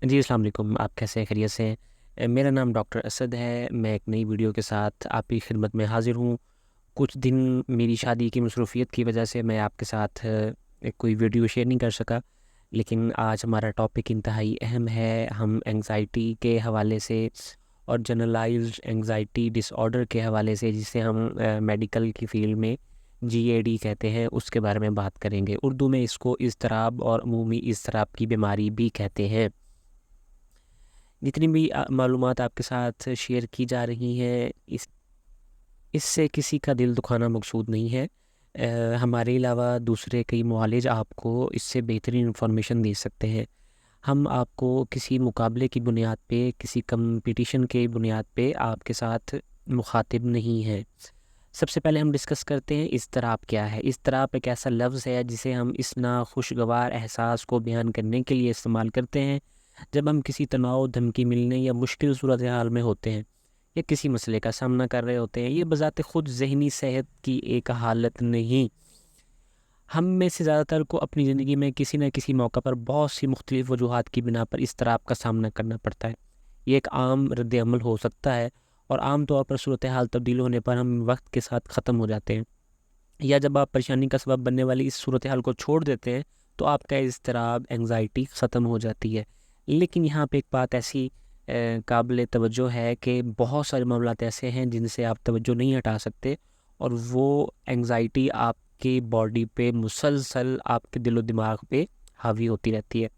جی السلام علیکم، آپ کیسے ہیں؟ خیریت سے ہیں؟ میرا نام ڈاکٹر اسد ہے۔ میں ایک نئی ویڈیو کے ساتھ آپ کی خدمت میں حاضر ہوں۔ کچھ دن میری شادی کی مصروفیت کی وجہ سے میں آپ کے ساتھ کوئی ویڈیو شیئر نہیں کر سکا، لیکن آج ہمارا ٹاپک انتہائی اہم ہے۔ ہم انگزائٹی کے حوالے سے اور جنرلائزڈ انگزائٹی ڈس آرڈر کے حوالے سے، جسے ہم میڈیکل کی فیلڈ میں GAD کہتے ہیں، اس کے بارے میں بات کریں گے۔ اردو میں اس کو اضطراب اور عمومی اضطراب کی بیماری بھی کہتے ہیں۔ جتنی بھی معلومات آپ کے ساتھ شیئر کی جا رہی ہیں، اس سے کسی کا دل دکھانا مقصود نہیں ہے۔ ہمارے علاوہ دوسرے کئی معالج آپ کو اس سے بہترین انفارمیشن دے سکتے ہیں۔ ہم آپ کو کسی مقابلے کی بنیاد پہ، کسی کمپٹیشن کے بنیاد پہ آپ کے ساتھ مخاطب نہیں ہیں۔ سب سے پہلے ہم ڈسکس کرتے ہیں اضطراب کیا ہے۔ اضطراب ایک ایسا لفظ ہے جسے ہم اس ناخوشگوار احساس کو بیان کرنے کے لیے استعمال کرتے ہیں جب ہم کسی تناؤ، دھمکی ملنے یا مشکل صورتحال میں ہوتے ہیں یا کسی مسئلے کا سامنا کر رہے ہوتے ہیں۔ یہ بذات خود ذہنی صحت کی ایک حالت نہیں۔ ہم میں سے زیادہ تر کو اپنی زندگی میں کسی نہ کسی موقع پر بہت سی مختلف وجوہات کی بنا پر اضطراب کا سامنا کرنا پڑتا ہے۔ یہ ایک عام رد عمل ہو سکتا ہے اور عام طور پر صورتحال تبدیل ہونے پر ہم وقت کے ساتھ ختم ہو جاتے ہیں، یا جب آپ پریشانی کا سبب بننے والی اس صورتحال کو چھوڑ دیتے ہیں تو آپ کا اضطراب، انگزائٹی ختم ہو جاتی ہے۔ لیکن یہاں پہ ایک بات ایسی قابل توجہ ہے کہ بہت سارے معاملات ایسے ہیں جن سے آپ توجہ نہیں ہٹا سکتے، اور وہ انگزائٹی آپ کی باڈی پہ مسلسل، آپ کے دل و دماغ پہ حاوی ہوتی رہتی ہے۔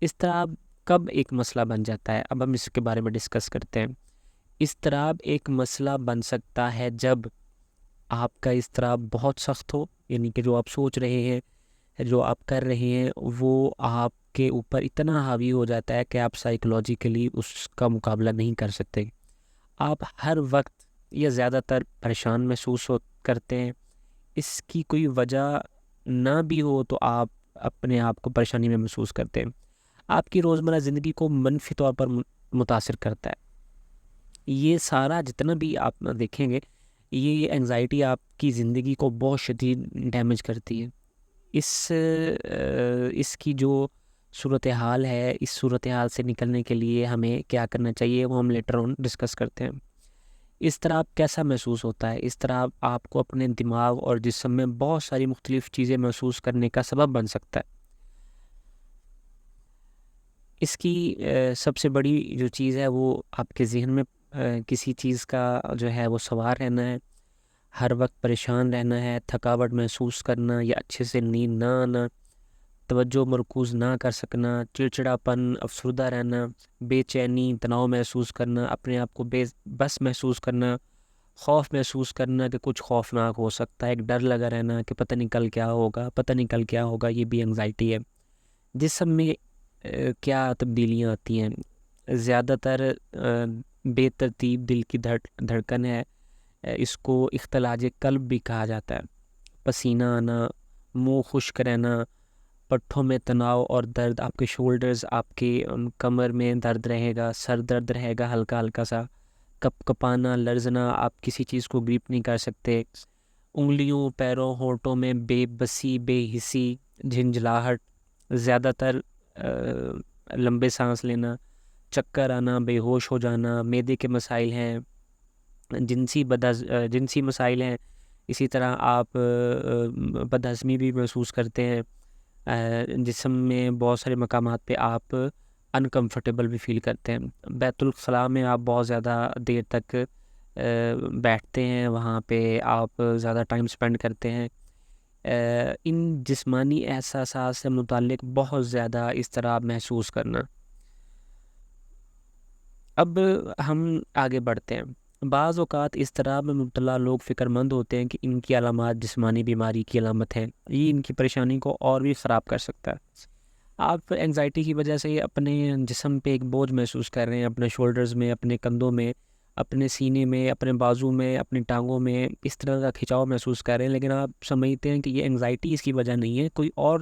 اضطراب کب ایک مسئلہ بن جاتا ہے؟ اب ہم اس کے بارے میں ڈسکس کرتے ہیں۔ اضطراب ایک مسئلہ بن سکتا ہے جب آپ کا اضطراب بہت سخت ہو، یعنی کہ جو آپ سوچ رہے ہیں، جو آپ کر رہے ہیں، وہ آپ کے اوپر اتنا حاوی ہو جاتا ہے کہ آپ سائیکولوجیکلی اس کا مقابلہ نہیں کر سکتے۔ آپ ہر وقت یا زیادہ تر پریشان محسوس کرتے ہیں۔ اس کی کوئی وجہ نہ بھی ہو تو آپ اپنے آپ کو پریشانی میں محسوس کرتے ہیں۔ آپ کی روزمرہ زندگی کو منفی طور پر متاثر کرتا ہے۔ یہ سارا جتنا بھی آپ دیکھیں گے، یہ انگزائٹی آپ کی زندگی کو بہت شدید ڈیمیج کرتی ہے۔ اس کی جو صورتحال ہے، اس صورتحال سے نکلنے کے لیے ہمیں کیا کرنا چاہیے، وہ ہم لیٹر آن ڈسکس کرتے ہیں۔ اضطراب کیسا محسوس ہوتا ہے؟ اضطراب آپ کو اپنے دماغ اور جسم میں بہت ساری مختلف چیزیں محسوس کرنے کا سبب بن سکتا ہے۔ اس کی سب سے بڑی جو چیز ہے وہ آپ کے ذہن میں کسی چیز کا جو ہے وہ سوار رہنا ہے، ہر وقت پریشان رہنا ہے، تھکاوٹ محسوس کرنا یا اچھے سے نیند نہ آنا، توجہ مرکوز نہ کر سکنا، چڑچڑاپن، افسردہ رہنا، بے چینی، تناؤ محسوس کرنا، اپنے آپ کو بے بس محسوس کرنا، خوف محسوس کرنا کہ کچھ خوفناک ہو سکتا ہے، ایک ڈر لگا رہنا کہ پتہ نہیں کل کیا ہوگا، پتہ نہیں کل کیا ہوگا، یہ بھی انگزائٹی ہے۔ جسم میں کیا تبدیلیاں آتی ہیں؟ زیادہ تر بے ترتیب دل کی دھڑکن ہے، اس کو اختلاج قلب بھی کہا جاتا ہے۔ پسینہ آنا، منہ خشک رہنا، پٹھوں میں تناؤ اور درد، آپ کے شولڈرز، آپ کے کمر میں درد رہے گا، سر درد رہے گا ہلکا ہلکا سا، کپ کپانا، لرزنا، آپ کسی چیز کو گریپ نہیں کر سکتے، انگلیوں، پیروں، ہونٹوں میں بے بسی، بے حسی، جھنجھلاہٹ، زیادہ تر لمبے سانس لینا، چکر آنا، بے ہوش ہو جانا، معدے کے مسائل ہیں، جنسی مسائل ہیں، اسی طرح آپ بدہضمی بھی محسوس کرتے ہیں، جسم میں بہت سارے مقامات پہ آپ انکمفرٹیبل بھی فیل کرتے ہیں، بیت الخلاء میں آپ بہت زیادہ دیر تک بیٹھتے ہیں، وہاں پہ آپ زیادہ ٹائم سپینڈ کرتے ہیں۔ ان جسمانی احساسات سے متعلق بہت زیادہ اضطراب محسوس کرنا۔ اب ہم آگے بڑھتے ہیں۔ بعض اوقات اضطراب میں مبتلا لوگ فکر مند ہوتے ہیں کہ ان کی علامات جسمانی بیماری کی علامت ہیں، یہ ان کی پریشانی کو اور بھی خراب کر سکتا ہے۔ آپ انگزائٹی کی وجہ سے اپنے جسم پہ ایک بوجھ محسوس کر رہے ہیں، اپنے شولڈرز میں، اپنے کندھوں میں، اپنے سینے میں، اپنے بازو میں، اپنی ٹانگوں میں اس طرح کا کھنچاؤ محسوس کر رہے ہیں، لیکن آپ سمجھتے ہیں کہ یہ انگزائٹی اس کی وجہ نہیں ہے، کوئی اور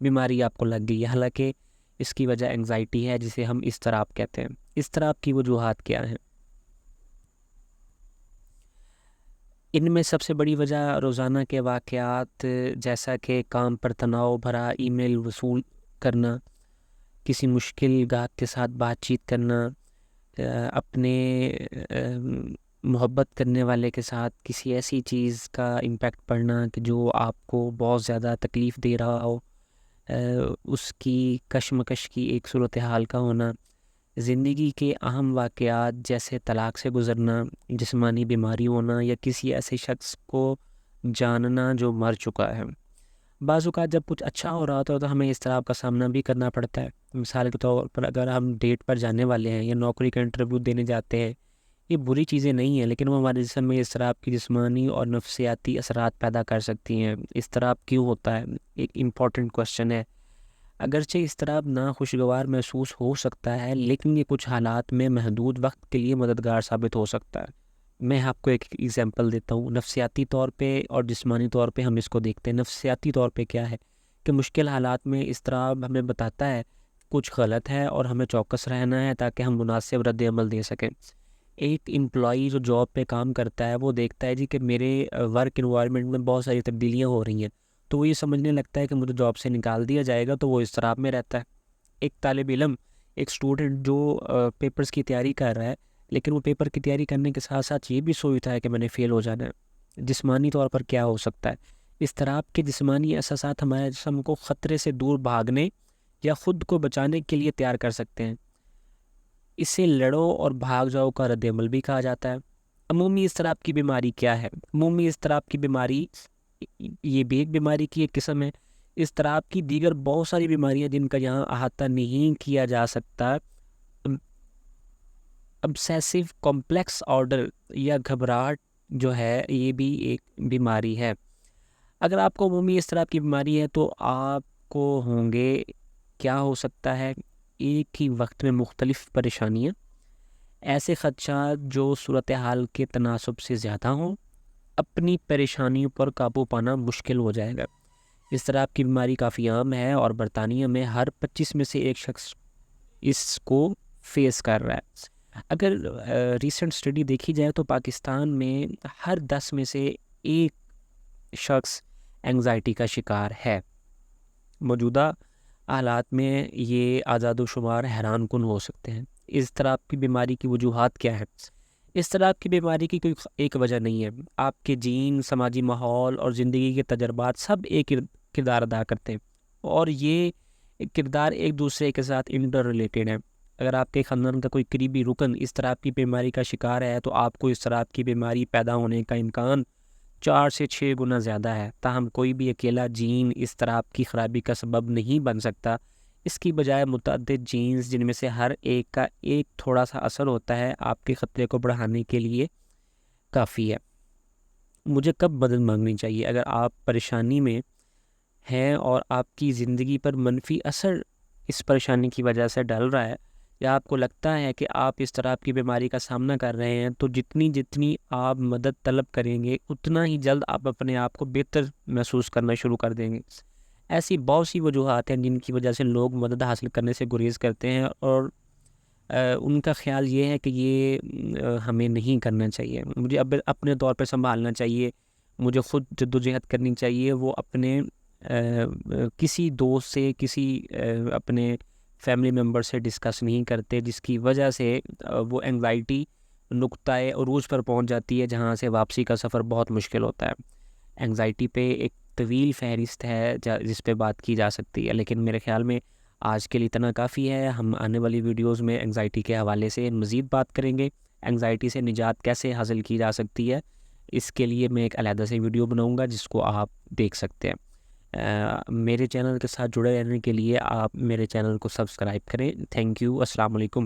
بیماری آپ کو لگ گئی ہے، حالانکہ اس کی وجہ انگزائٹی ہے، جسے ہم اضطراب کہتے ہیں۔ اضطراب کی وجوہات کیا ہیں؟ ان میں سب سے بڑی وجہ روزانہ کے واقعات، جیسا کہ کام پر تناؤ بھرا ای میل وصول کرنا، کسی مشکل گاہک کے ساتھ بات چیت کرنا، اپنے محبت کرنے والے کے ساتھ کسی ایسی چیز کا امپیکٹ پڑنا کہ جو آپ کو بہت زیادہ تکلیف دے رہا ہو، اس کی کشمکش کی ایک صورتحال کا ہونا، زندگی کے اہم واقعات جیسے طلاق سے گزرنا، جسمانی بیماری ہونا، یا کسی ایسے شخص کو جاننا جو مر چکا ہے۔ بعض اوقات جب کچھ اچھا ہو رہا ہوتا ہے تو ہمیں اس طرح کا سامنا بھی کرنا پڑتا ہے۔ مثال کے طور پر اگر ہم ڈیٹ پر جانے والے ہیں یا نوکری کا انٹرویو دینے جاتے ہیں، یہ بری چیزیں نہیں ہیں، لیکن وہ ہمارے جسم میں اس طرح کی جسمانی اور نفسیاتی اثرات پیدا کر سکتی ہیں۔ اس طرح کیوں ہوتا ہے؟ ایک امپورٹنٹ کوشچن ہے۔ اگرچہ اس طرح ناخوشگوار محسوس ہو سکتا ہے، لیکن یہ کچھ حالات میں محدود وقت کے لیے مددگار ثابت ہو سکتا ہے۔ میں آپ کو ایک ایگزامپل دیتا ہوں۔ نفسیاتی طور پہ اور جسمانی طور پہ ہم اس کو دیکھتے ہیں۔ نفسیاتی طور پہ کیا ہے کہ مشکل حالات میں اضطراب ہمیں بتاتا ہے کچھ غلط ہے اور ہمیں چوکس رہنا ہے تاکہ ہم مناسب رد عمل دے سکیں۔ ایک امپلائی جو جاب پہ کام کرتا ہے وہ دیکھتا ہے جی کہ میرے ورک انوائرمنٹ میں بہت ساری تبدیلیاں ہو رہی ہیں، تو وہ یہ سمجھنے لگتا ہے کہ مجھے جاب سے نکال دیا جائے گا، تو وہ اضطراب میں رہتا ہے۔ ایک طالب علم، ایک اسٹوڈنٹ جو پیپرز کی تیاری کر رہا ہے، لیکن وہ پیپر کی تیاری کرنے کے ساتھ ساتھ یہ بھی سوچتا ہے کہ میں نے فیل ہو جانا ہے۔ جسمانی طور پر کیا ہو سکتا ہے؟ اضطراب کے جسمانی احساسات ہمارے جسم کو خطرے سے دور بھاگنے یا خود کو بچانے کے لیے تیار کر سکتے ہیں۔ اسے لڑو اور بھاگ جاؤ کا رد عمل بھی کہا جاتا ہے۔ عمومی اضطراب کی بیماری کیا ہے؟ عمومی اضطراب کی بیماری یہ بھی ایک بیماری کی ایک قسم ہے۔ اضطراب کی دیگر بہت ساری بیماریاں جن کا یہاں احاطہ نہیں کیا جا سکتا، obsessive complex آرڈر یا گھبراہٹ جو ہے، یہ بھی ایک بیماری ہے۔ اگر آپ کو عمومی اضطراب کی بیماری ہے تو آپ کو ہوں گے، کیا ہو سکتا ہے؟ ایک ہی وقت میں مختلف پریشانیاں، ایسے خدشات جو صورتحال کے تناسب سے زیادہ ہوں، اپنی پریشانیوں پر قابو پانا مشکل ہو جائے گا۔ اضطراب کی بیماری کافی عام ہے اور برطانیہ میں ہر 25 میں سے ایک شخص اس کو فیس کر رہا ہے۔ اگر ریسنٹ اسٹڈی دیکھی جائے تو پاکستان میں ہر 10 میں سے ایک شخص انگزائٹی کا شکار ہے۔ موجودہ حالات میں یہ اعداد و شمار حیران کن ہو سکتے ہیں۔ اضطراب کی بیماری کی وجوہات کیا ہے؟ اضطراب کی بیماری کی کوئی ایک وجہ نہیں ہے۔ آپ کے جین، سماجی ماحول اور زندگی کے تجربات سب ایک کردار ادا کرتے ہیں، اور یہ کردار ایک دوسرے کے ساتھ انٹر ریلیٹڈ ہیں۔ اگر آپ کے خاندان کا کوئی قریبی رکن اضطراب کی بیماری کا شکار ہے تو آپ کو اضطراب کی بیماری پیدا ہونے کا امکان 4 سے 6 گنا زیادہ ہے۔ تاہم کوئی بھی اکیلا جین اضطراب کی خرابی کا سبب نہیں بن سکتا۔ اس کی بجائے متعدد جینز جن میں سے ہر ایک کا ایک تھوڑا سا اثر ہوتا ہے آپ کے خطرے کو بڑھانے کے لیے کافی ہے۔ مجھے کب مدد مانگنی چاہیے؟ اگر آپ پریشانی میں ہیں اور آپ کی زندگی پر منفی اثر اس پریشانی کی وجہ سے ڈل رہا ہے، یا آپ کو لگتا ہے کہ آپ اضطراب کی بیماری کا سامنا کر رہے ہیں، تو جتنی آپ مدد طلب کریں گے اتنا ہی جلد آپ اپنے آپ کو بہتر محسوس کرنا شروع کر دیں گے۔ ایسی بہت سی وجوہات ہیں جن کی وجہ سے لوگ مدد حاصل کرنے سے گریز کرتے ہیں، اور ان کا خیال یہ ہے کہ یہ ہمیں نہیں کرنا چاہیے۔ مجھے اب اپنے طور پہ سنبھالنا چاہیے، مجھے خود جدوجہد کرنی چاہیے۔ وہ اپنے کسی دوست سے، کسی اپنے فیملی ممبر سے ڈسکس نہیں کرتے، جس کی وجہ سے وہ انگزائٹی نقطۂ عروج پر پہنچ جاتی ہے جہاں سے واپسی کا سفر بہت مشکل ہوتا ہے۔ انگزائٹی پہ ایک طویل فہرست ہے جس پہ بات کی جا سکتی ہے، لیکن میرے خیال میں آج کے لیے اتنا کافی ہے۔ ہم آنے والی ویڈیوز میں انگزائٹی کے حوالے سے مزید بات کریں گے۔ انگزائٹی سے نجات کیسے حاصل کی جا سکتی ہے، اس کے لیے میں ایک علیحدہ سے ویڈیو بناؤں گا جس کو آپ دیکھ سکتے ہیں۔ میرے چینل کے ساتھ جڑے رہنے کے لیے آپ میرے چینل کو سبسکرائب کریں۔ Thank you. السلام علیکم۔